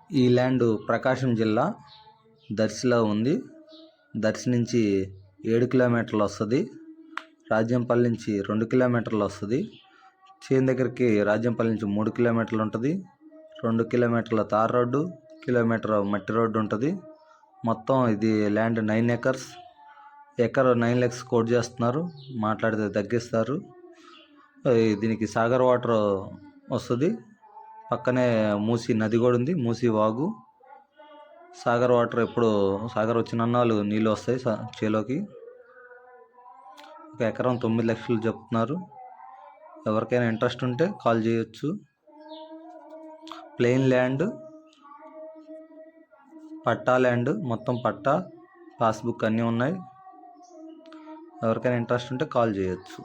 ఈ ల్యాండ్ ప్రకాశం జిల్లా దర్శిలో ఉంది. దర్శి నుంచి 7 కిలోమీటర్లు వస్తుంది. రాజ్యంపల్లి నుంచి 2 కిలోమీటర్లు వస్తుంది. చేను దగ్గరికి రాజ్యంపల్లి నుంచి 3 కిలోమీటర్లు ఉంటుంది. 2 కిలోమీటర్ల తార్ రోడ్డు, కిలోమీటర్ మట్టి రోడ్డు ఉంటుంది. మొత్తం ఇది land 9 acres. Acre 9 lakhs quote చేస్తున్నారు. మాట్లాడితే తగ్గిస్తారు. దీనికి సాగర్ వాటర్ వస్తుంది. పక్కనే మూసి నది కూడా ఉంది. మూసి వాగు. సాగర్ వాటర్ ఎప్పుడు సాగర్ వచ్చిన అన్నాలు నీళ్ళు వస్తాయి చేలోకి. ఒక ఎకరం 9 లక్షలు చెప్తున్నారు. ఎవరికైనా ఇంట్రెస్ట్ ఉంటే కాల్ చేయొచ్చు. ప్లెయిన్ ల్యాండ్, పట్టా ల్యాండ్, మొత్తం పట్టా, పాస్బుక్ అన్నీ ఉన్నాయి. ఎవరికైనా ఇంట్రెస్ట్ ఉంటే కాల్ చేయొచ్చు.